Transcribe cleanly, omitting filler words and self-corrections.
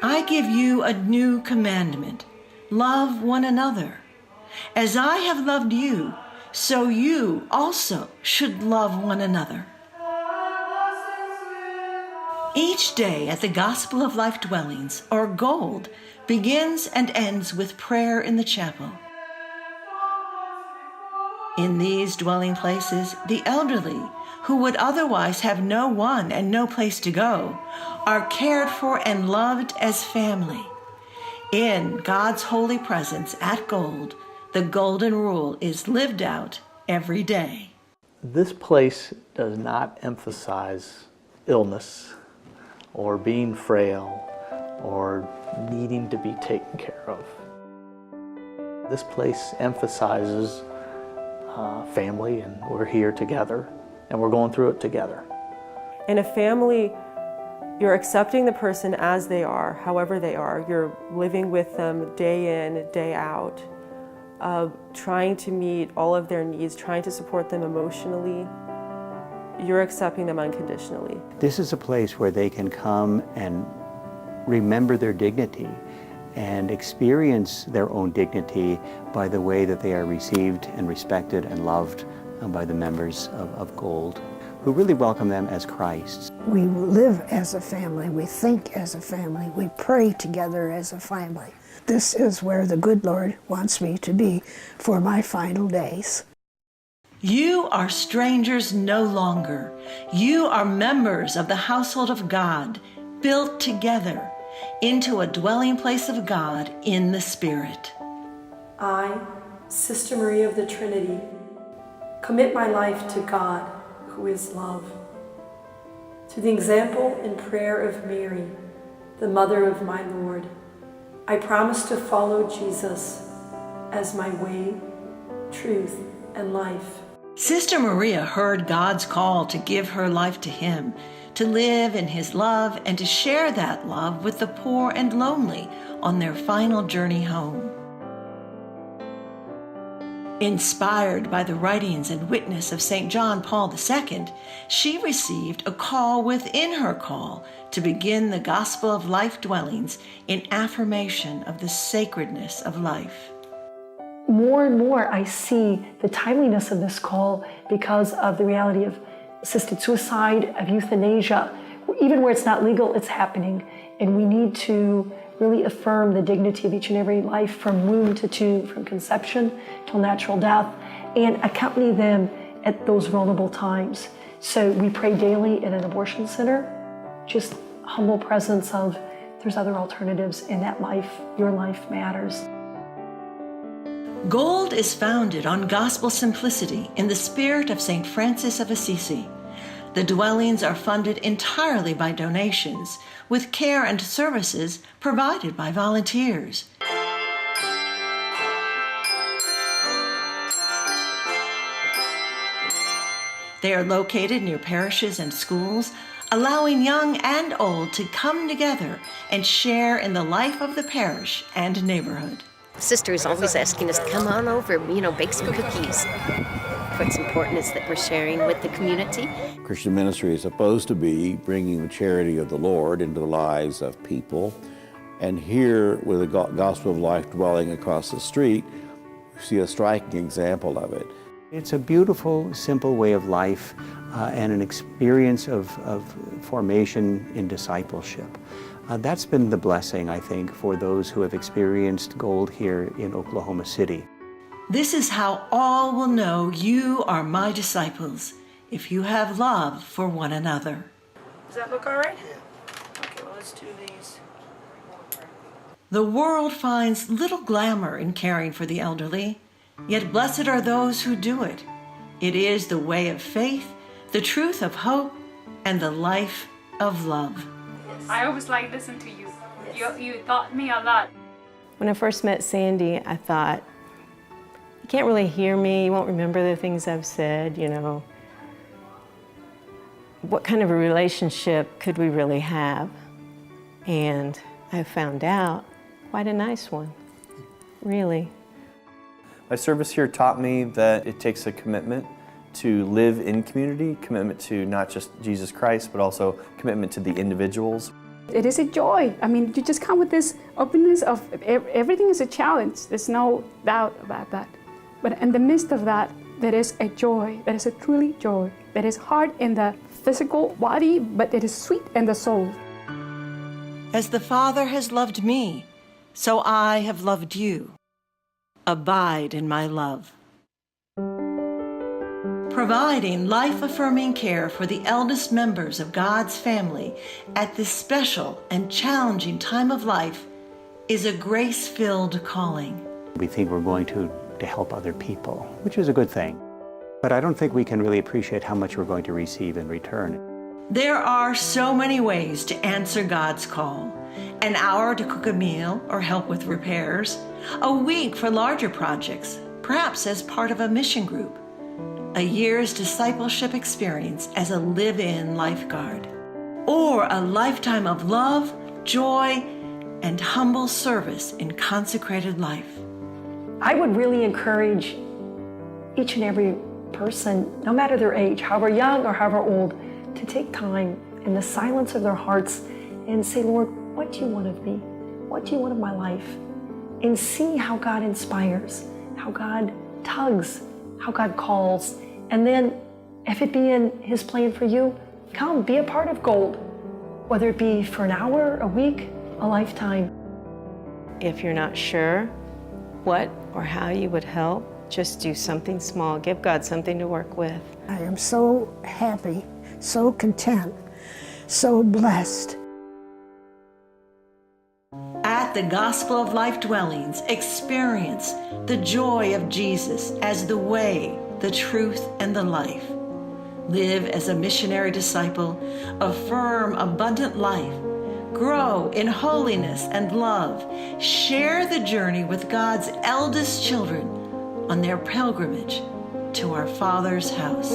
I give you a new commandment. Love one another. As I have loved you, so you also should love one another. Each day at the Gospel of Life Dwellings, or Gold, begins and ends with prayer in the chapel. In these dwelling places, the elderly, who would otherwise have no one and no place to go, are cared for and loved as family. In God's holy presence at Gold, the golden rule is lived out every day. This place does not emphasize illness or being frail or needing to be taken care of. This place emphasizes family, and we're here together and we're going through it together. In a family, you're accepting the person as they are, however they are. You're living with them day in, day out, trying to meet all of their needs, trying to support them emotionally. You're accepting them unconditionally. This is a place where they can come and remember their dignity and experience their own dignity by the way that they are received and respected and loved by the members of Gold, who really welcome them as Christ. We live as a family, we think as a family, we pray together as a family. This is where the good Lord wants me to be for my final days. You are strangers no longer. You are members of the household of God, built together into a dwelling place of God in the Spirit. I, Sister Maria of the Trinity, commit my life to God, who is love. To the example and prayer of Mary, the mother of my Lord, I promise to follow Jesus as my way, truth, and life. Sister Maria heard God's call to give her life to Him, to live in His love and to share that love with the poor and lonely on their final journey home. Inspired by the writings and witness of St. John Paul II, she received a call within her call to begin the Gospel of Life Dwellings in affirmation of the sacredness of life. More and more I see the timeliness of this call because of the reality of assisted suicide, of euthanasia. Even where it's not legal, it's happening. And we need to really affirm the dignity of each and every life from womb to tomb, from conception till natural death, and accompany them at those vulnerable times. So we pray daily in an abortion center, just humble presence of there's other alternatives in that life. Your life matters. Gold is founded on gospel simplicity in the spirit of St. Francis of Assisi. The dwellings are funded entirely by donations, with care and services provided by volunteers. They are located near parishes and schools, allowing young and old to come together and share in the life of the parish and neighborhood. Sister is always asking us to come on over, bake some cookies. What's important is that we're sharing with the community. Christian ministry is supposed to be bringing the charity of the Lord into the lives of people. And here, with the Gospel of Life Dwelling across the street, we see a striking example of it. It's a beautiful, simple way of life and an experience of formation in discipleship. That's been the blessing, I think, for those who have experienced Gold here in Oklahoma City. This is how all will know you are my disciples, if you have love for one another. Does that look all right? Okay, well, let's do these. The world finds little glamour in caring for the elderly, yet blessed are those who do it. It is the way of faith, the truth of hope, and the life of love. I always like listening to you. You taught me a lot. When I first met Sandy, I thought, you can't really hear me, you won't remember the things I've said, What kind of a relationship could we really have? And I found out quite a nice one, really. My service here taught me that it takes a commitment to live in community, commitment to not just Jesus Christ, but also commitment to the individuals. It is a joy. I mean, you just come with this openness of everything is a challenge. There's no doubt about that. But in the midst of that, there is a joy. There is a truly joy. That is hard in the physical body, but it is sweet in the soul. As the Father has loved me, so I have loved you. Abide in my love. Providing life-affirming care for the eldest members of God's family at this special and challenging time of life is a grace-filled calling. We think we're going to help other people, which is a good thing. But I don't think we can really appreciate how much we're going to receive in return. There are so many ways to answer God's call. An hour to cook a meal or help with repairs, a week for larger projects, perhaps as part of a mission group, a year's discipleship experience as a live-in lifeguard, or a lifetime of love, joy, and humble service in consecrated life. I would really encourage each and every person, no matter their age, however young or however old, to take time in the silence of their hearts and say, Lord, what do you want of me? What do you want of my life? And see how God inspires, how God tugs, how God calls. And then, if it be in His plan for you, come, be a part of Gold, whether it be for an hour, a week, a lifetime. If you're not sure what or how you would help, just do something small. Give God something to work with. I am so happy, so content, so blessed. At the Gospel of Life Dwellings, experience the joy of Jesus as the way, the truth, and the life. Live as a missionary disciple, affirm abundant life, grow in holiness and love, share the journey with God's eldest children on their pilgrimage to our Father's house.